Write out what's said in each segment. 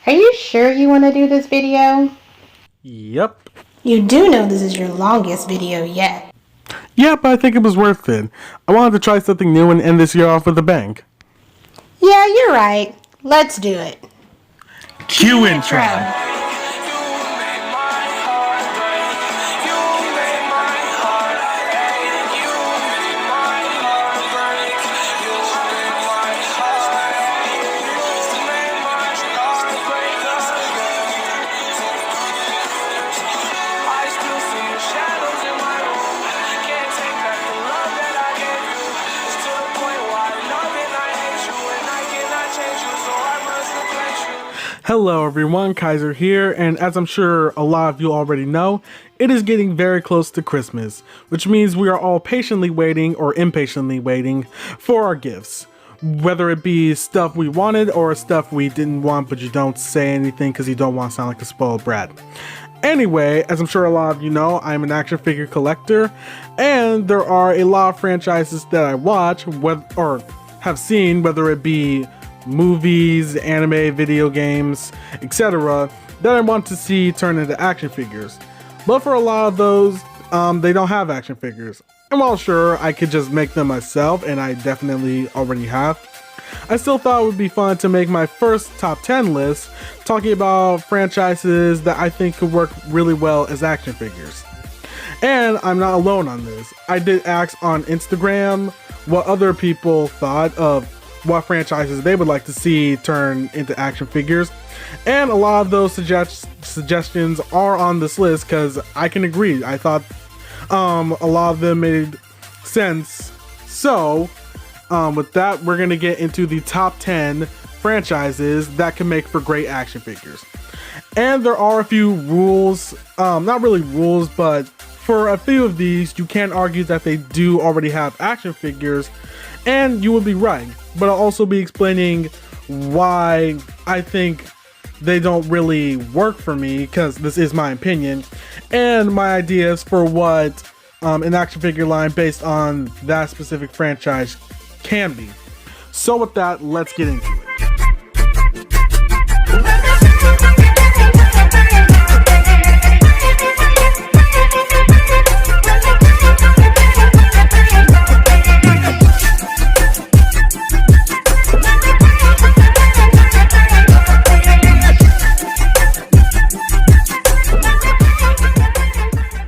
Are you sure you want to do this video? Yep. You do know this is your longest video yet. Yeah, but I think it was worth it. I wanted to try something new and end this year off with a bang. Yeah, you're right. Let's do it. Cue intro. Hello everyone, Kaiser here, and as I'm sure a lot of you already know, it is getting very close to Christmas, which means we are all patiently waiting or impatiently waiting for our gifts. Whether it be stuff we wanted or stuff we didn't want but you don't say anything because you don't want to sound like a spoiled brat. Anyway, as I'm sure a lot of you know, I'm an action figure collector, and there are a lot of franchises that I watch or have seen, whether it be movies, anime, video games, etc. that I want to see turn into action figures. But for a lot of those, they don't have action figures. And while sure, I could just make them myself, and I definitely already have, I still thought it would be fun to make my first top 10 list talking about franchises that I think could work really well as action figures. And I'm not alone on this. I did ask on Instagram what other people thought of what franchises they would like to see turn into action figures, and a lot of those suggestions are on this list because I can agree. I thought a lot of them made sense. So with that, we're gonna get into the top 10 franchises that can make for great action figures. And there are a few rules, not really rules, but for a few of these you can argue that they do already have action figures, and you would be right, but I'll also be explaining why I think they don't really work for me, because this is my opinion, and my ideas for what an action figure line based on that specific franchise can be. So with that, let's get into it.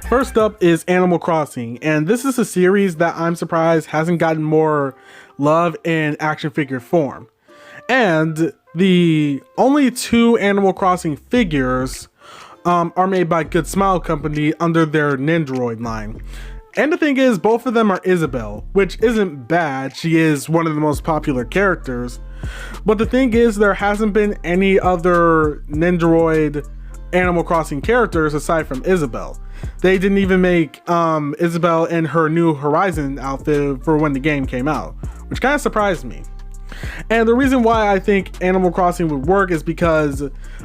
First up is Animal Crossing, and this is a series that I'm surprised hasn't gotten more love in action figure form. And the only two Animal Crossing figures are made by Good Smile Company under their Nendoroid line. And the thing is, both of them are Isabelle, which isn't bad. She is one of the most popular characters. But the thing is, there hasn't been any other Nendoroid Animal Crossing characters aside from Isabelle. They didn't even make Isabelle in her New Horizon outfit for when the game came out, which kind of surprised me. And the reason why I think Animal Crossing would work is because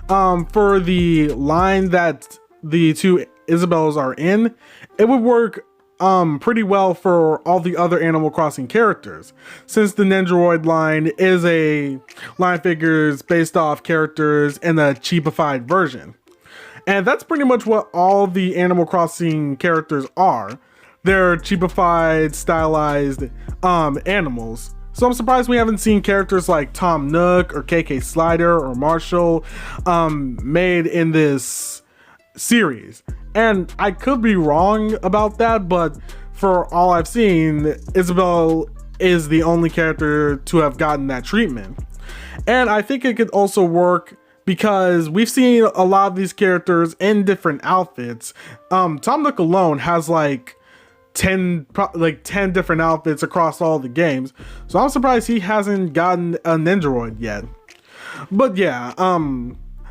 for the line that the two Isabelles are in, it would work pretty well for all the other Animal Crossing characters, since the Nendoroid line is a line of figures based off characters in a cheapified version. And that's pretty much what all the Animal Crossing characters are. They're cheapified, stylized animals. So I'm surprised we haven't seen characters like Tom Nook or KK Slider or Marshall made in this series. And I could be wrong about that, but for all I've seen, Isabelle is the only character to have gotten that treatment. And I think it could also work because we've seen a lot of these characters in different outfits. Tom Nook alone has like 10 different outfits across all the games, so I'm surprised he hasn't gotten a Nendoroid yet. But yeah,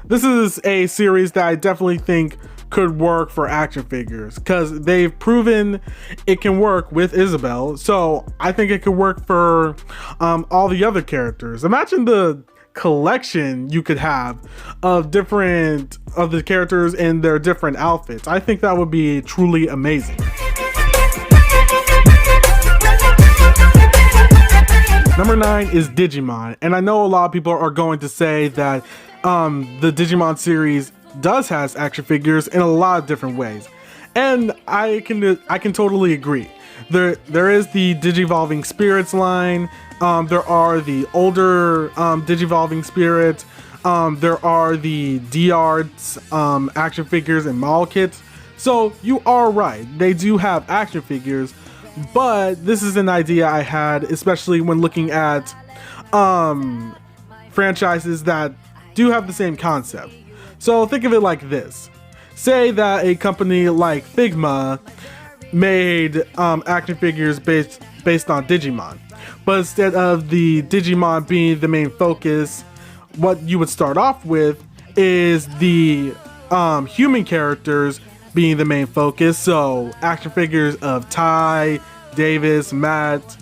this is a series that I definitely think could work for action figures because they've proven it can work with Isabelle, so I think it could work for all the other characters. Imagine the collection you could have of the characters in their different outfits. I think that would be truly amazing. Number 9 is Digimon, and I know a lot of people are going to say that the Digimon series does has action figures in a lot of different ways, and I can totally agree. There is the Digivolving Spirits line. There are the older Digivolving Spirits. There are the D-Arts action figures and model kits. So you are right, they do have action figures, but this is an idea I had, especially when looking at franchises that do have the same concept. So think of it like this. Say that a company like Figma made action figures based on Digimon, but instead of the Digimon being the main focus, what you would start off with is the human characters being the main focus. So action figures of Tai, Davis, Matt,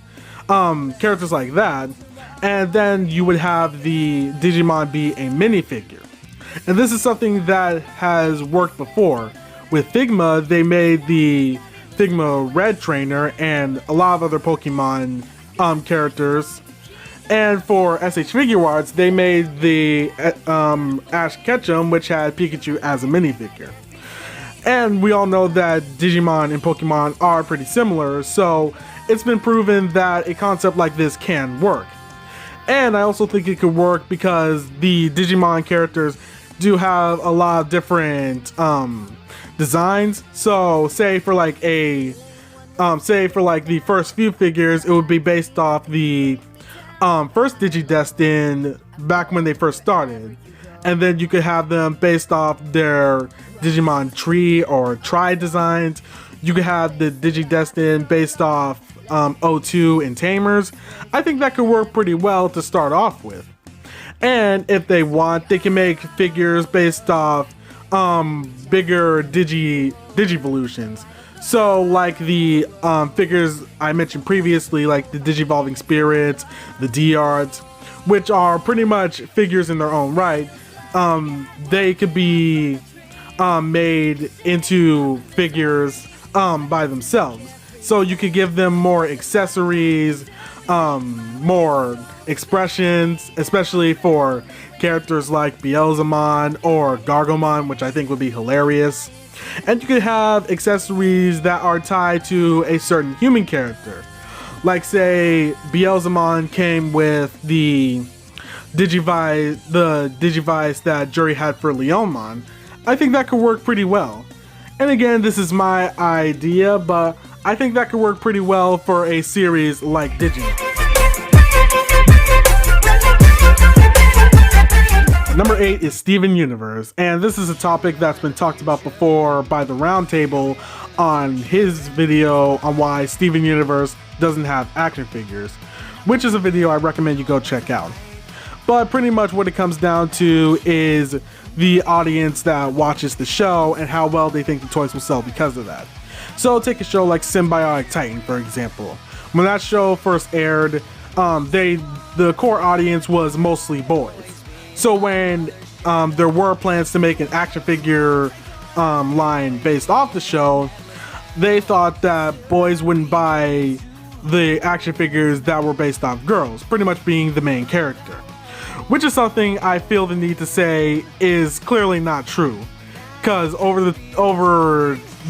characters like that. And then you would have the Digimon be a minifigure. And this is something that has worked before. With Figma, they made the Figma Red Trainer and a lot of other Pokemon characters. And for SH Figure Arts, they made the Ash Ketchum, which had Pikachu as a minifigure. And we all know that Digimon and Pokemon are pretty similar, so it's been proven that a concept like this can work. And I also think it could work because the Digimon characters do have a lot of different designs. So say for like the first few figures, it would be based off the first Digidestin back when they first started. And then you could have them based off their Digimon tree or tri designs. You could have the Digidestin based off O2 and Tamers. I think that could work pretty well to start off with. And if they want, they can make figures based off bigger Digivolutions. So like the figures I mentioned previously, like the Digivolving Spirits, the D-Arts, which are pretty much figures in their own right. They could be made into figures by themselves. So you could give them more accessories, more expressions, especially for characters like Beelzemon or Gargomon, which I think would be hilarious. And you could have accessories that are tied to a certain human character. Like say Beelzemon came with the Digivice that Jury had for Leomon. I think that could work pretty well. And again, this is my idea, but I think that could work pretty well for a series like Digimon. Number 8 is Steven Universe, and this is a topic that's been talked about before by the Roundtable on his video on why Steven Universe doesn't have action figures, which is a video I recommend you go check out. But pretty much what it comes down to is the audience that watches the show and how well they think the toys will sell because of that. So take a show like Symbiotic Titan, for example. When that show first aired, the core audience was mostly boys. So when there were plans to make an action figure line based off the show, they thought that boys wouldn't buy the action figures that were based off girls, pretty much being the main character. Which is something I feel the need to say is clearly not true. Because over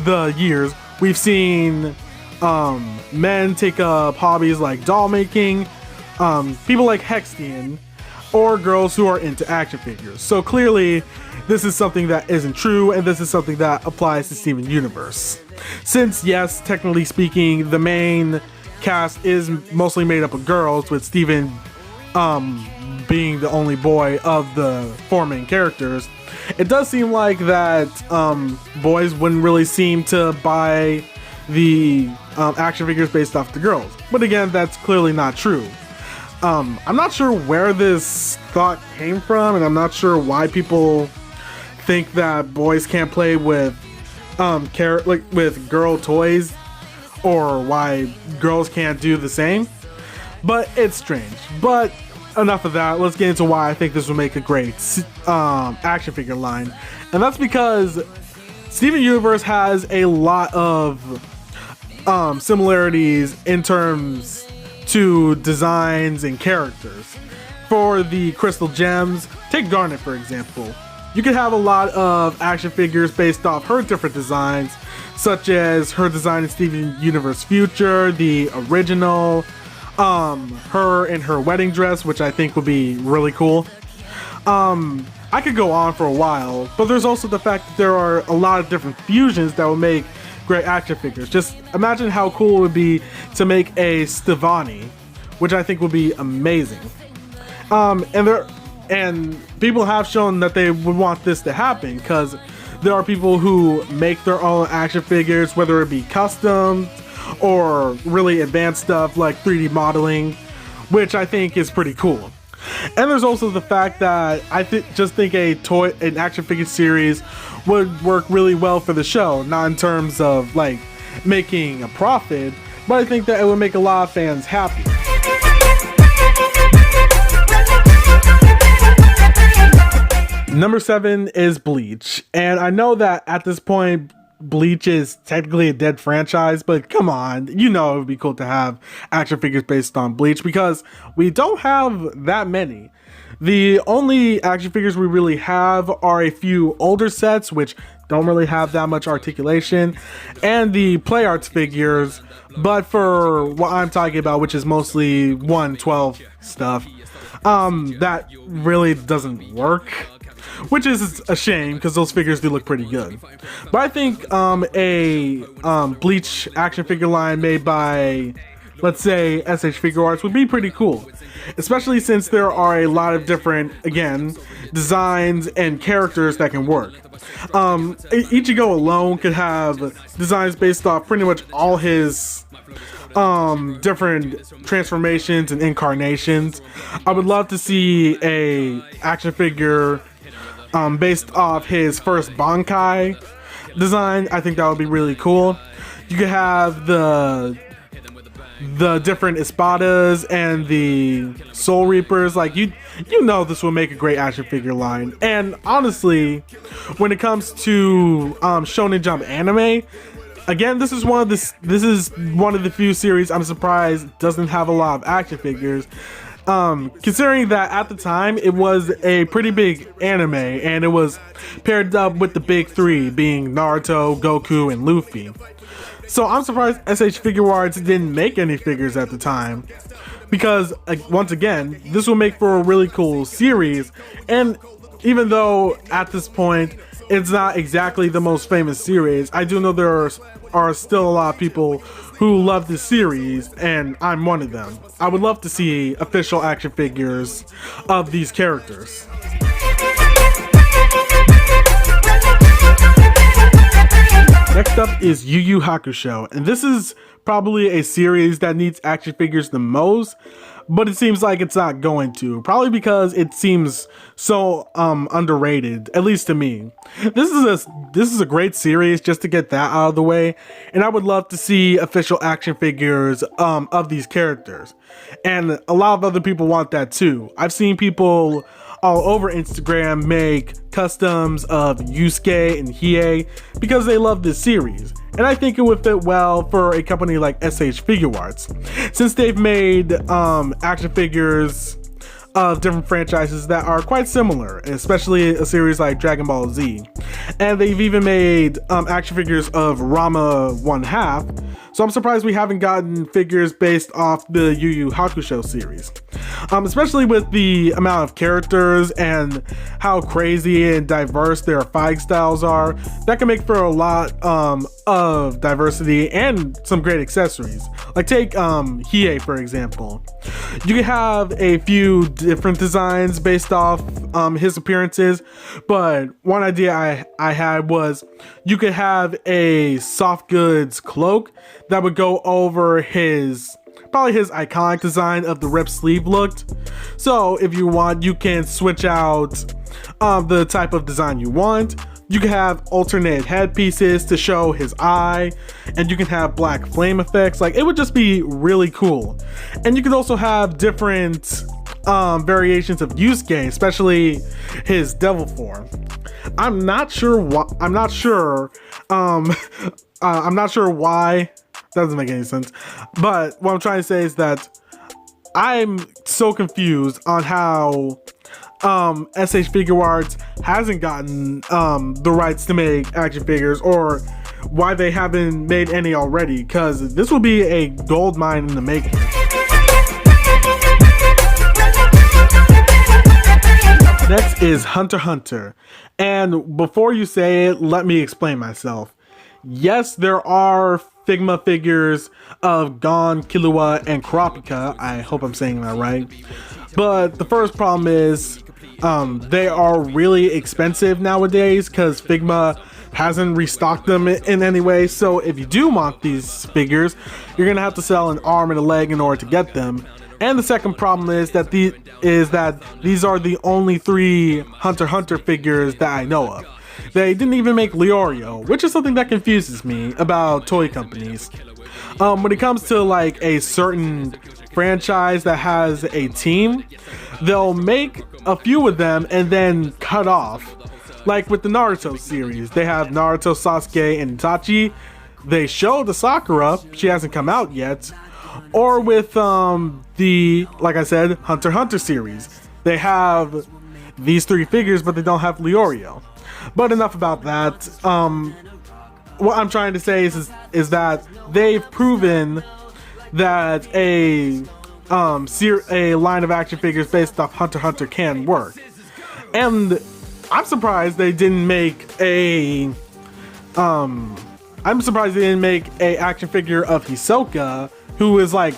the years, we've seen men take up hobbies like doll making, people like Hextian, or girls who are into action figures. So clearly, this is something that isn't true, and this is something that applies to Steven Universe. Since, yes, technically speaking, the main cast is mostly made up of girls, with Steven being the only boy of the 4 main characters, it does seem like that boys wouldn't really seem to buy the action figures based off the girls. But again, that's clearly not true. I'm not sure where this thought came from, and I'm not sure why people think that boys can't play with with girl toys, or why girls can't do the same. But it's strange. But enough of that. Let's get into why I think this will make a great action figure line, and that's because Steven Universe has a lot of similarities in terms to designs and characters. For the crystal gems, take Garnet for example. You could have a lot of action figures based off her different designs, such as her design in Steven Universe Future, the original, her in her wedding dress, which I think would be really cool. I could go on for a while, but there's also the fact that there are a lot of different fusions that will make great action figures. Just imagine how cool it would be to make a Stevani, which I think would be amazing. And people have shown that they would want this to happen because there are people who make their own action figures, whether it be custom or really advanced stuff like 3D modeling, which I think is pretty cool. And there's also the fact that I just think an action figure series would work really well for the show, not in terms of like making a profit, but I think that it would make a lot of fans happy. Number 7 is Bleach, and I know that at this point Bleach is technically a dead franchise, but come on, you know it would be cool to have action figures based on Bleach because we don't have that many. The only action figures we really have are a few older sets which don't really have that much articulation, and the play arts figures, but for what I'm talking about, which is mostly 1/12 stuff, that really doesn't work, which is a shame because those figures do look pretty good. But I think a Bleach action figure line made by, let's say, SH Figure Arts would be pretty cool, especially since there are a lot of different, again, designs and characters that can work. Ichigo alone could have designs based off pretty much all his different transformations and incarnations. I would love to see a action figure based off his first Bankai design. I think that would be really cool. You could have the different espadas and the soul reapers. Like you know this will make a great action figure line. And honestly, when it comes to Shonen Jump anime, again, this is one of the few series I'm surprised doesn't have a lot of action figures. Considering that at the time it was a pretty big anime and it was paired up with the big three being Naruto, Goku, and Luffy. So I'm surprised SH Figure Arts didn't make any figures at the time, because once again, this will make for a really cool series. And even though at this point it's not exactly the most famous series, I do know there are still a lot of people who love this series, and I'm one of them. I would love to see official action figures of these characters. Next up is Yu Yu Hakusho, and this is probably a series that needs action figures the most, but it seems like it's not going to. Probably because it seems so underrated, at least to me. This is a great series just to get that out of the way, and I would love to see official action figures of these characters. And a lot of other people want that too. I've seen people all over Instagram make customs of Yusuke and Hiei because they love this series. And I think it would fit well for a company like SH Figure Arts, since they've made action figures of different franchises that are quite similar, especially a series like Dragon Ball Z. And they've even made action figures of Rama 1/2, so I'm surprised we haven't gotten figures based off the Yu Yu Hakusho series. Especially with the amount of characters and how crazy and diverse their fighting styles are, that can make for a lot of diversity and some great accessories. Like take Hiei for example. You can have a few different designs based off his appearances, but one idea I had was you could have a soft goods cloak that would go over probably his iconic design of the ripped sleeve look. So if you want, you can switch out the type of design you want. You can have alternate headpieces to show his eye, and you can have black flame effects. Like, it would just be really cool. And you can also have different variations of Yusuke, especially his devil form. I'm not sure why. That doesn't make any sense. But what I'm trying to say is that I'm so confused on how SH Figure Arts hasn't gotten the rights to make action figures, or why they haven't made any already, because this will be a gold mine in the making. Next is Hunter x Hunter. And before you say it, let me explain myself. Yes, there are Figma figures of Gon, Killua, and Kurapika. I hope I'm saying that right. But the first problem is they are really expensive nowadays because Figma hasn't restocked them in any way. So if you do want these figures, you're gonna have to sell an arm and a leg in order to get them. And the second problem is that these are the only 3 Hunter x Hunter figures that I know of. They didn't even make Leorio, which is something that confuses me about toy companies. When it comes to like a certain franchise that has a team, they'll make a few of them and then cut off. Like with the Naruto series, they have Naruto, Sasuke, and Itachi. They show the Sakura, she hasn't come out yet. Or with like I said, Hunter x Hunter series, they have these 3 figures, but they don't have Leorio. But enough about that. What I'm trying to say is that they've proven that a line of action figures based off Hunter x Hunter can work. And I'm surprised they didn't make a action figure of Hisoka, who is like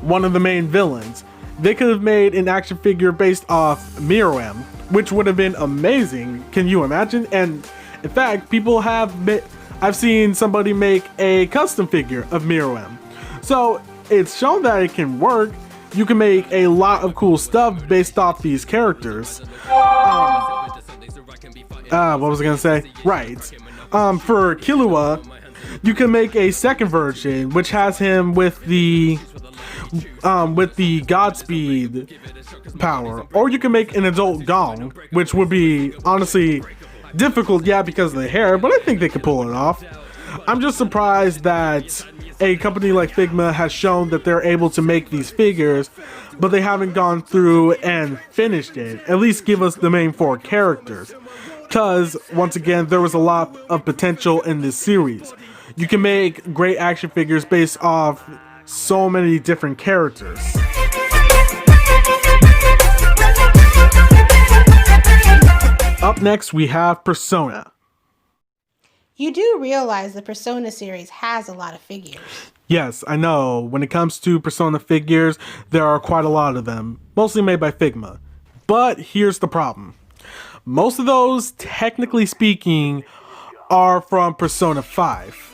one of the main villains. They could have made an action figure based off Miroem, which would have been amazing. Can you imagine? And in fact, I've seen somebody make a custom figure of Miroem. So it's shown that it can work. You can make a lot of cool stuff based off these characters. What was I gonna say? Right. For Killua, you can make a second version, which has him with the Godspeed power, or you can make an adult Gong, which would be honestly difficult, yeah, because of the hair, but I think they could pull it off. I'm just surprised that a company like Figma has shown that they're able to make these figures, but they haven't gone through and finished it. At least give us the main 4 characters, because once again, there was a lot of potential in this series. You can make great action figures based off so many different characters. Up next, we have Persona. You do realize the Persona series has a lot of figures. Yes, I know. When it comes to Persona figures, there are quite a lot of them, mostly made by Figma. But here's the problem. Most of those, technically speaking, are from Persona 5.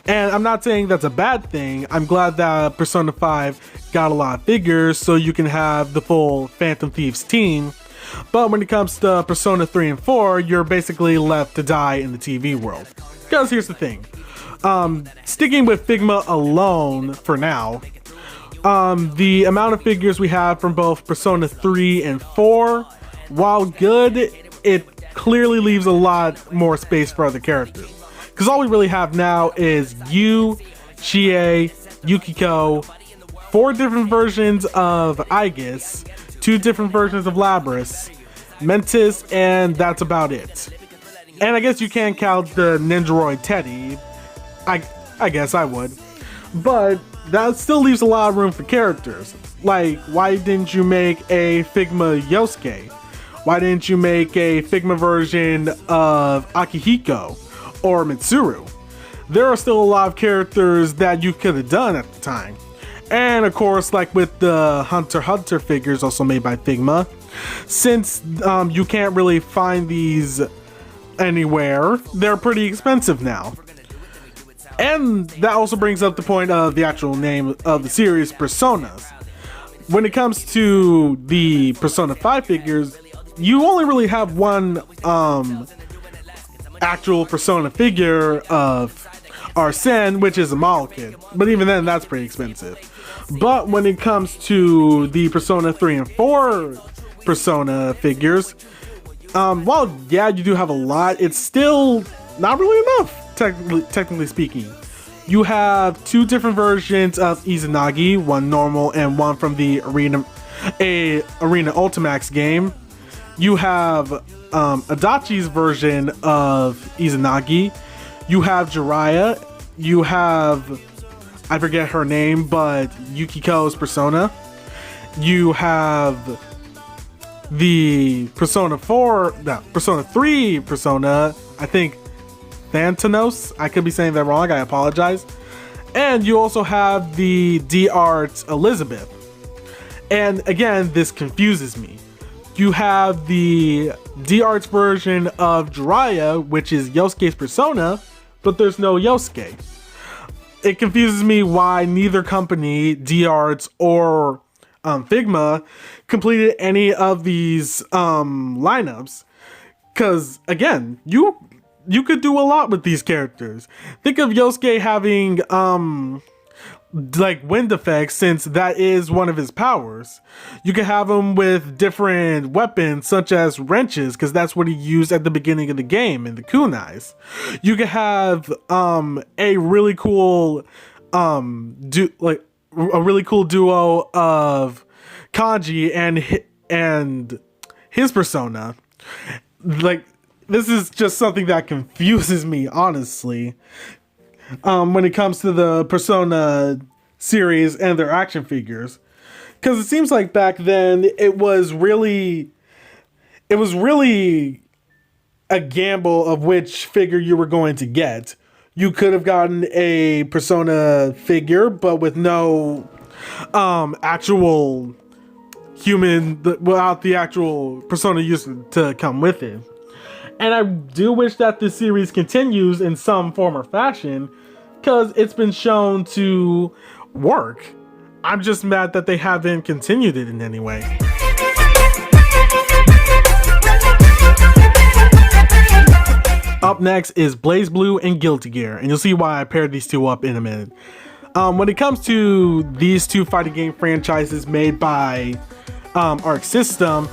And I'm not saying that's a bad thing. I'm glad that Persona 5 got a lot of figures so you can have the full Phantom Thieves team. But when it comes to Persona 3 and 4, you're basically left to die in the TV world. Because here's the thing. Sticking with Figma alone for now, the amount of figures we have from both Persona 3 and 4, while good, it clearly leaves a lot more space for other characters. Because all we really have now is Yu, Chie, Yukiko, 4 different versions of Aegis, 2 different versions of Labris, Mentis, and that's about it. And I guess you can't count the Ninjaroid Teddy. I guess I would. But that still leaves a lot of room for characters. Like, why didn't you make a Figma Yosuke? Why didn't you make a Figma version of Akihiko or Mitsuru? There are still a lot of characters that you could have done at the time. And of course, like with the Hunter x Hunter figures also made by Figma, since you can't really find these anywhere, they're pretty expensive now. And that also brings up the point of the actual name of the series, Personas. When it comes to the Persona 5 figures, you only really have one actual Persona figure of Arsene, which is a model kit. But even then, that's pretty expensive. But when it comes to the Persona 3 and 4 Persona figures, while yeah, you do have a lot, it's still not really enough, technically speaking. You have two different versions of Izanagi, one normal and one from the Arena Ultimax game. You have Adachi's version of Izanagi. You have Jiraiya. You have, I forget her name, but Yukiko's persona. You have the Persona 3 persona, I think Thantanos. I could be saying that wrong, I apologize. And you also have the D-Art Elizabeth. And again, this confuses me. You have the D-Arts version of Jiraiya, which is Yosuke's persona, but there's no Yosuke. It confuses me why neither company, D-Arts or Figma, completed any of these lineups. Because again, you could do a lot with these characters. Think of Yosuke having like wind effects, since that is one of his powers. You can have him with different weapons such as wrenches, because that's what he used at the beginning of the game in the kunais. You can have a really cool duo of Kanji and his persona. Like, this is just something that confuses me, honestly, when it comes to the Persona series and their action figures. Because it seems like back then it was really a gamble of which figure you were going to get. You could have gotten a Persona figure, but with no actual human, without the actual Persona used to come with it. And I do wish that this series continues in some form or fashion, because it's been shown to work. I'm just mad that they haven't continued it in any way. Up next is BlazBlue and Guilty Gear, and you'll see why I paired these two up in a minute. When it comes to these two fighting game franchises made by Arc System,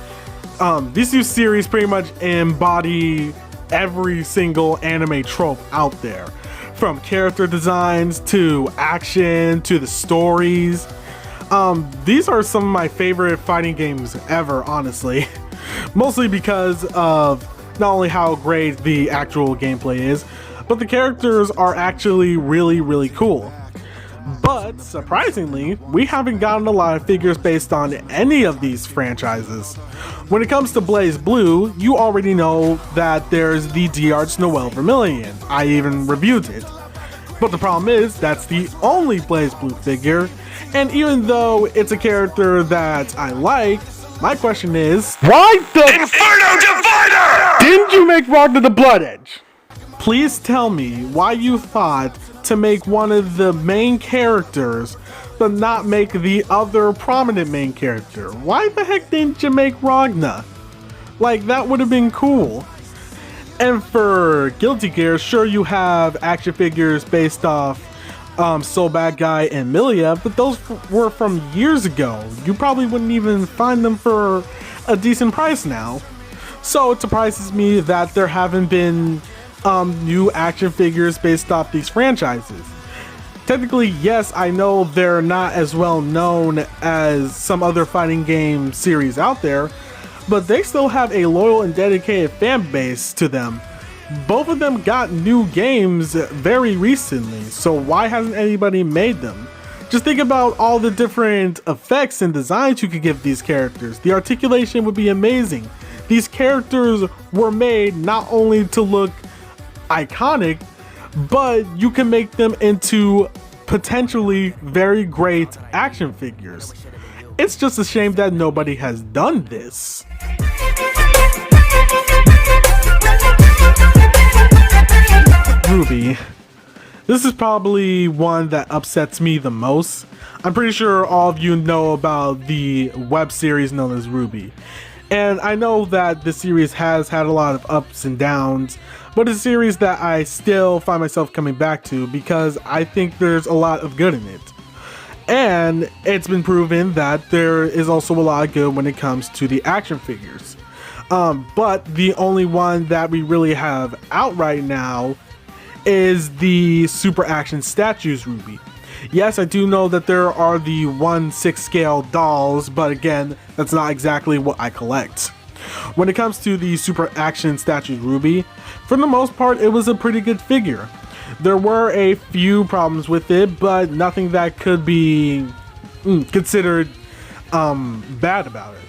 these two series pretty much embody every single anime trope out there. From character designs to action to the stories. These are some of my favorite fighting games ever, honestly. Mostly because of not only how great the actual gameplay is, but the characters are actually really, really cool. But surprisingly, we haven't gotten a lot of figures based on any of these franchises. When it comes to BlazBlue, you already know that there's the D-Arts Noelle Vermilion. I even reviewed it. But the problem is, that's the only BlazBlue figure, and even though it's a character that I like, my question is, why the Inferno Divider didn't you make Ragnar the Blood Edge? Please tell me why you thought to make one of the main characters, but not make the other prominent main character. Why the heck didn't you make Ragnar? Like, that would have been cool. And for Guilty Gear, sure, you have action figures based off Soul Bad Guy and Milia, but those were from years ago. You probably wouldn't even find them for a decent price now. So it surprises me that there haven't been new action figures based off these franchises. Technically, yes, I know they're not as well known as some other fighting game series out there, but they still have a loyal and dedicated fan base to them. Both of them got new games very recently, so why hasn't anybody made them? Just think about all the different effects and designs you could give these characters. The articulation would be amazing. These characters were made not only to look iconic, but you can make them into potentially very great action figures. It's just a shame that nobody has done this. Ruby. This is probably one that upsets me the most. I'm pretty sure all of you know about the web series known as Ruby. And I know that the series has had a lot of ups and downs, but it's a series that I still find myself coming back to because I think there's a lot of good in it. And it's been proven that there is also a lot of good when it comes to the action figures. But the only one that we really have out right now is the Super Action Statues Ruby. Yes, I do know that there are the 1/6 scale dolls, but again, that's not exactly what I collect. When it comes to the Super Action Statues Ruby, for the most part, it was a pretty good figure. There were a few problems with it, but nothing that could be considered bad about it.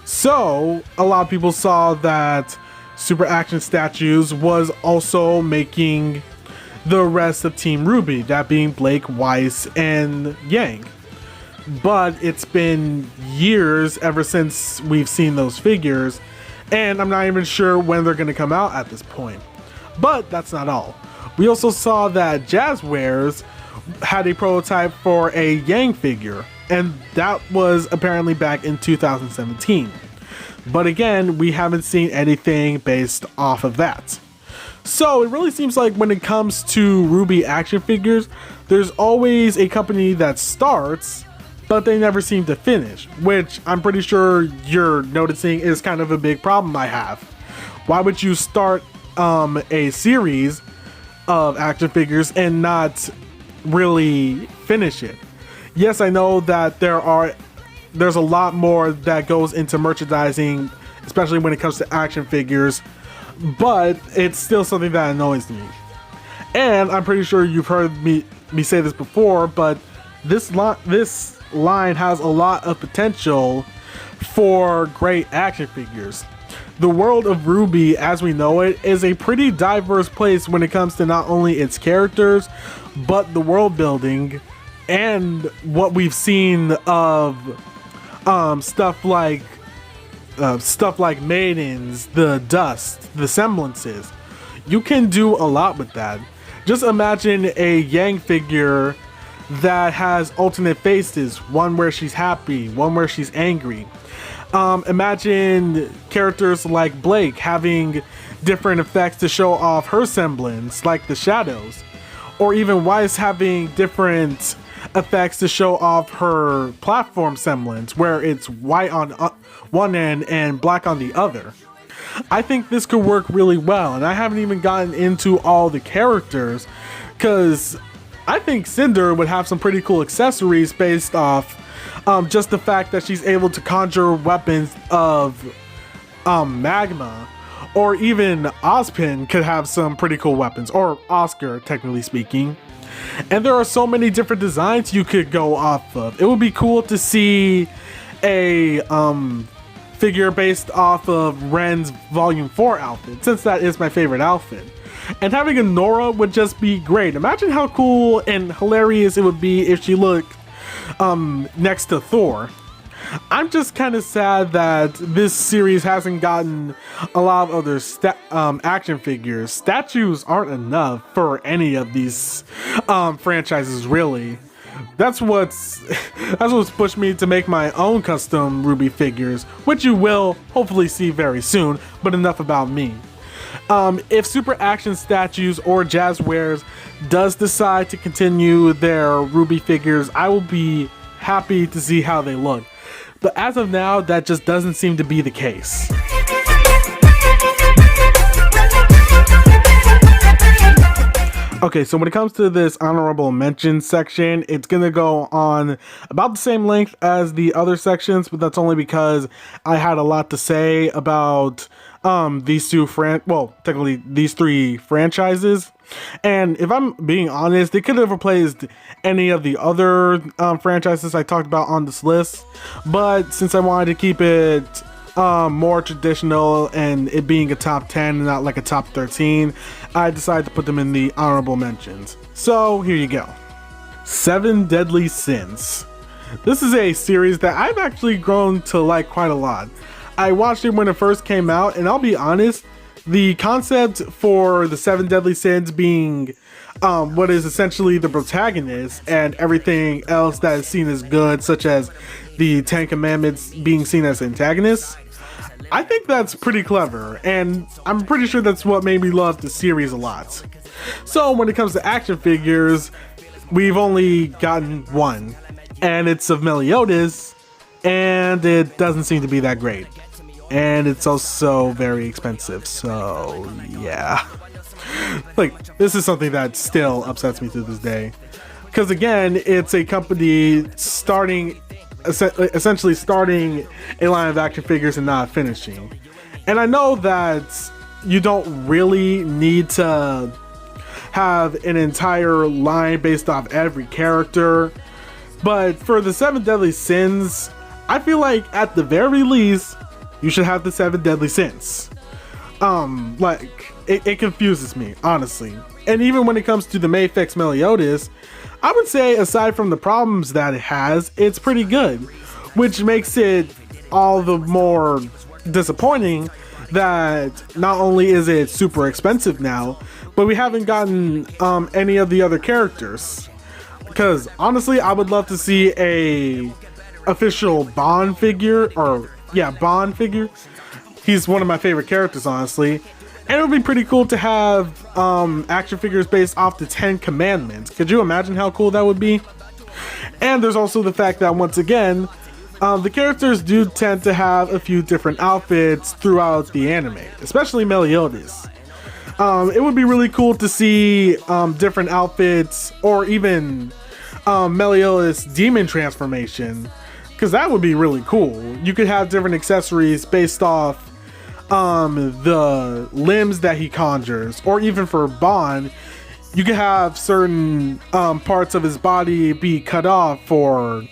So, a lot of people saw that Super Action Statues was also making the rest of Team Ruby, that being Blake, Weiss, and Yang. But it's been years ever since we've seen those figures, and I'm not even sure when they're going to come out at this point. But that's not all. We also saw that Jazzwares had a prototype for a Yang figure, and that was apparently back in 2017. But again, we haven't seen anything based off of that. So it really seems like when it comes to Ruby action figures, there's always a company that starts, but they never seem to finish, which I'm pretty sure you're noticing is kind of a big problem I have. Why would you start a series of action figures and not really finish it? Yes, I know that there's a lot more that goes into merchandising, especially when it comes to action figures, but it's still something that annoys me. And I'm pretty sure you've heard me say this before, but this line has a lot of potential for great action figures. The world of Ruby, as we know it, is a pretty diverse place when it comes to not only its characters, but the world building and what we've seen of stuff like Maidens, the Dust, the Semblances. You can do a lot with that. Just imagine a Yang figure that has alternate faces, one where she's happy, one where she's angry. Imagine characters like Blake having different effects to show off her semblance, like the shadows, or even Weiss having different effects to show off her platform semblance, where it's white on one end and black on the other. I think this could work really well, and I haven't even gotten into all the characters, because I think Cinder would have some pretty cool accessories based off just the fact that she's able to conjure weapons of magma, or even Ozpin could have some pretty cool weapons, or Oscar, technically speaking. And there are so many different designs you could go off of. It would be cool to see a figure based off of Ren's Volume 4 outfit, since that is my favorite outfit. And having a Nora would just be great. Imagine how cool and hilarious it would be if she looked next to Thor. I'm just kind of sad that this series hasn't gotten a lot of other action figures. Statues aren't enough for any of these franchises, really. That's what's pushed me to make my own custom Ruby figures, which you will hopefully see very soon, but enough about me. If Super Action Statues or Jazzwares does decide to continue their Ruby figures, I will be happy to see how they look. But as of now, that just doesn't seem to be the case. Okay, so when it comes to this honorable mention section, it's gonna go on about the same length as the other sections, but that's only because I had a lot to say about these technically these three franchises. And if I'm being honest, they could have replaced any of the other franchises I talked about on this list, but since I wanted to keep it more traditional and it being a top 10 and not like a top 13, I decided to put them in the honorable mentions. So here you go. 7 Deadly Sins. This is a series that I've actually grown to like quite a lot. I watched it when it first came out, and I'll be honest, the concept for the 7 Deadly Sins being what is essentially the protagonist and everything else that is seen as good, such as the 10 Commandments being seen as antagonists, I think that's pretty clever, and I'm pretty sure that's what made me love the series a lot. So when it comes to action figures, we've only gotten one, and it's of Meliodas, and it doesn't seem to be that great. and it's also very expensive. So yeah, like this is something that still upsets me to this day. Because again, it's a company essentially starting a line of action figures and not finishing. And I know that you don't really need to have an entire line based off every character, but for the 7 deadly sins, I feel like at the very least you should have the 7 deadly sins. Like it confuses me, honestly. And even when it comes to the Mayfix Meliodas, I would say aside from the problems that it has, it's pretty good, which makes it all the more disappointing that not only is it super expensive now, but we haven't gotten any of the other characters. Because honestly, I would love to see a official Bond figure, or yeah, Bond figure. He's one of my favorite characters, honestly. And it would be pretty cool to have action figures based off the 10 commandments. Could you imagine how cool that would be? And there's also the fact that once again, the characters do tend to have a few different outfits throughout the anime, especially Meliodas. It would be really cool to see different outfits, or even Meliodas' demon transformation, because that would be really cool. You could have different accessories based off the limbs that he conjures, or even for Bond, you could have certain parts of his body be cut off for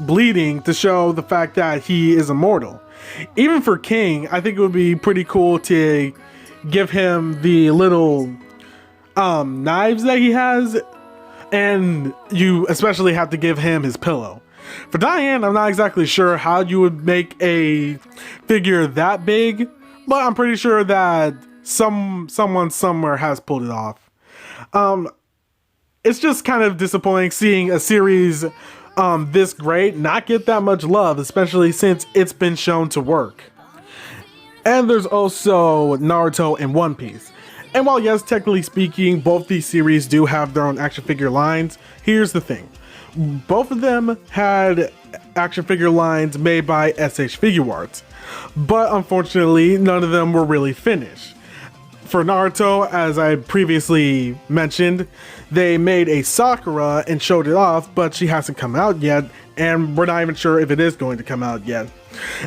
bleeding to show the fact that he is immortal. Even for King, I think it would be pretty cool to give him the little knives that he has, and you especially have to give him his pillow. For Diane, I'm not exactly sure how you would make a figure that big, but I'm pretty sure that someone somewhere has pulled it off. It's just kind of disappointing seeing a series this great not get that much love, especially since it's been shown to work. And there's also Naruto and One Piece. And while yes, technically speaking, both these series do have their own action figure lines, here's the thing. Both of them had action figure lines made by SH Figuarts, but unfortunately none of them were really finished. For Naruto, as I previously mentioned, they made a Sakura and showed it off, but she hasn't come out yet, and we're not even sure if it is going to come out yet.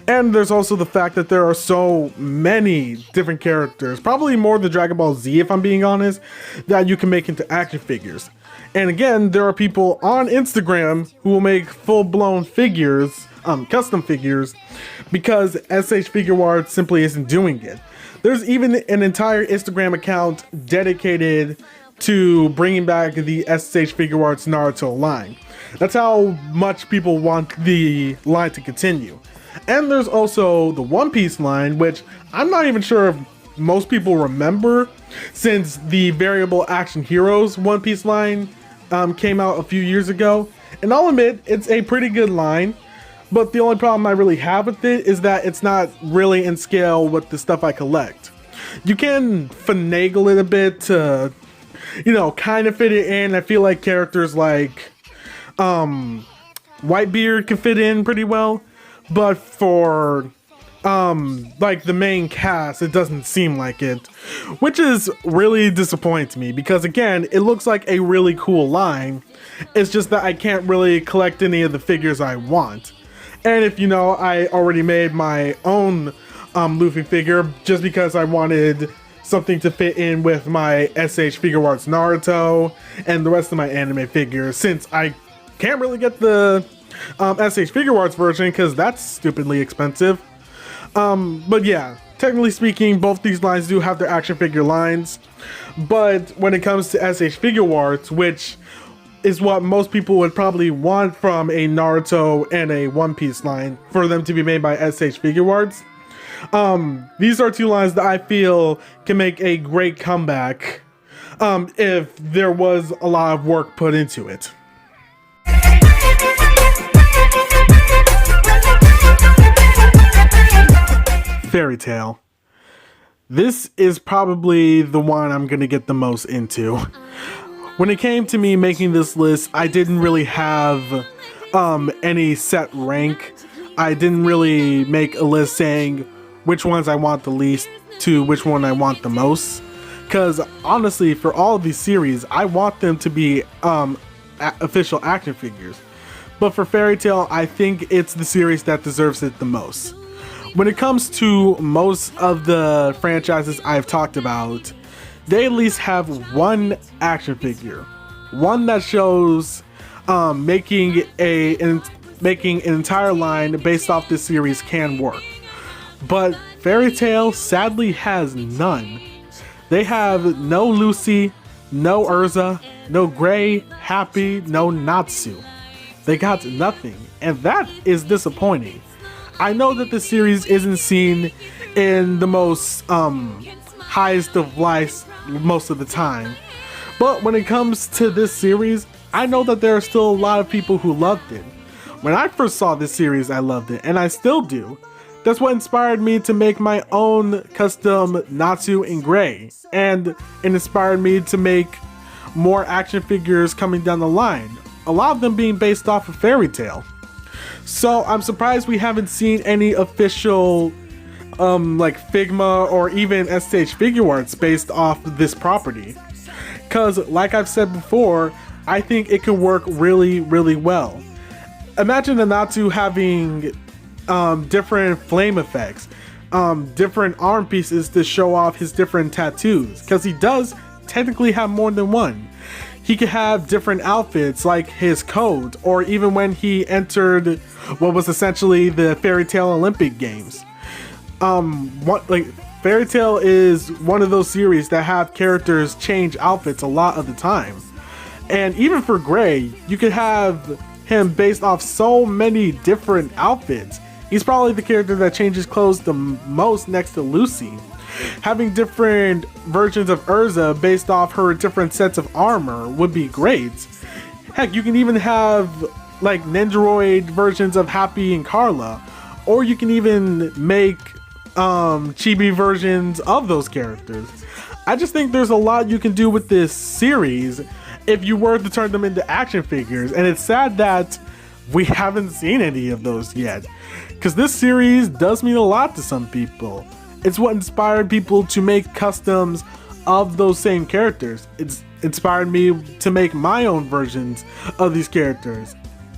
And there's also the fact that there are so many different characters, probably more than Dragon Ball Z if I'm being honest, that you can make into action figures. And again, there are people on Instagram who will make full-blown figures, custom figures, because SH Figuarts simply isn't doing it. There's even an entire Instagram account dedicated to bringing back the SH Figuarts Naruto line. That's how much people want the line to continue. And there's also the One Piece line, which I'm not even sure if most people remember, since the Variable Action Heroes One Piece line came out a few years ago. And I'll admit, it's a pretty good line, but the only problem I really have with it is that it's not really in scale with the stuff I collect. You can finagle it a bit to, kind of fit it in. I feel like characters like Whitebeard can fit in pretty well, but for like the main cast, it doesn't seem like it, which is really disappointing to me, because again, it looks like a really cool line. It's just that I can't really collect any of the figures I want. And if you know, I already made my own Luffy figure just because I wanted something to fit in with my SH Figuarts Naruto and the rest of my anime figures, since I can't really get the SH Figuarts version because that's stupidly expensive. But yeah, technically speaking, both these lines do have their action figure lines, but when it comes to SH Figuarts, which is what most people would probably want from a Naruto and a One Piece line, for them to be made by SH Figuarts, these are two lines that I feel can make a great comeback if there was a lot of work put into it. Fairy Tail. This is probably the one I'm gonna get the most into. When it came to me making this list, I didn't really have any set rank. I didn't really make a list saying which ones I want the least to which one I want the most. Because honestly, for all of these series, I want them to be official action figures. But for Fairy Tail, I think it's the series that deserves it the most. When it comes to most of the franchises I've talked about, they at least have one action figure. One that shows making an entire line based off this series can work. But Fairy Tail sadly has none. They have no Lucy, no Urza, no Gray, Happy, no Natsu. They got nothing, and that is disappointing. I know that the series isn't seen in the most highest of lights most of the time, but when it comes to this series, I know that there are still a lot of people who loved it. When I first saw this series, I loved it, and I still do. That's what inspired me to make my own custom Natsu and Gray, and it inspired me to make more action figures coming down the line, a lot of them being based off of Fairy Tail. So I'm surprised we haven't seen any official like Figma or even SH figure arts based off this property. Cause like I've said before, I think it could work really, really well. Imagine a Natsu having different flame effects, different arm pieces to show off his different tattoos, because he does technically have more than one. He could have different outfits like his coat, or even when he entered what was essentially the Fairy Tail Olympic Games. Fairy Tail is one of those series that have characters change outfits a lot of the time. And even for Gray, you could have him based off so many different outfits. He's probably the character that changes clothes the most next to Lucy. Having different versions of Urza based off her different sets of armor would be great. Heck, you can even have like Nendoroid versions of Happy and Carla, or you can even make chibi versions of those characters. I just think there's a lot you can do with this series if you were to turn them into action figures, and it's sad that we haven't seen any of those yet, because this series does mean a lot to some people. It's what inspired people to make customs of those same characters. It's inspired me to make my own versions of these characters,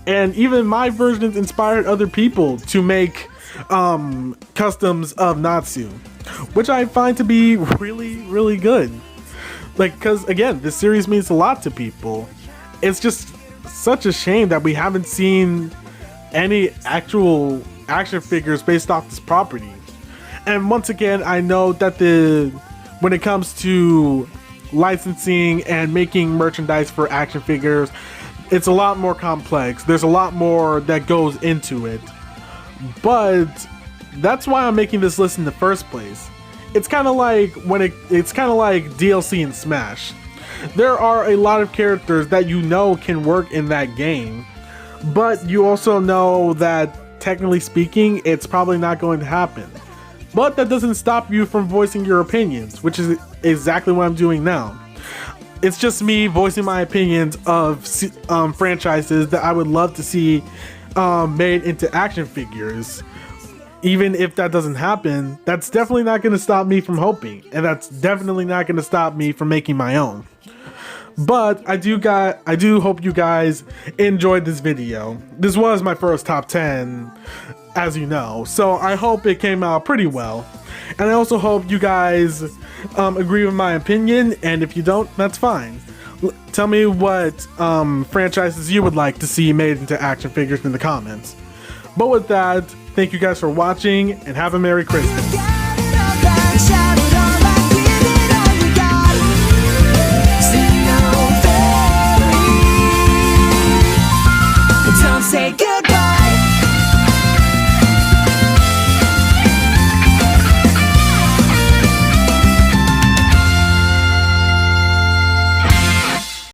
and even my versions inspired other people to make customs of Natsu, which I find to be really, really good. Like, because again, this series means a lot to people. It's just such a shame that we haven't seen any actual action figures based off this property. And once again, I know that when it comes to licensing and making merchandise for action figures, it's a lot more complex. There's a lot more that goes into it. But that's why I'm making this list in the first place. It's kind of like DLC in Smash. There are a lot of characters that you know can work in that game, but you also know that technically speaking, it's probably not going to happen. But that doesn't stop you from voicing your opinions, which is exactly what I'm doing now. It's just me voicing my opinions of franchises that I would love to see made into action figures. Even if that doesn't happen, that's definitely not going to stop me from hoping, and that's definitely not going to stop me from making my own. But I do hope you guys enjoyed this video. This was my first top 10, as you know, so I hope it came out pretty well. And I also hope you guys agree with my opinion, and if you don't, that's fine. Tell me what franchises you would like to see made into action figures in the comments. But with that, thank you guys for watching, and have a Merry Christmas.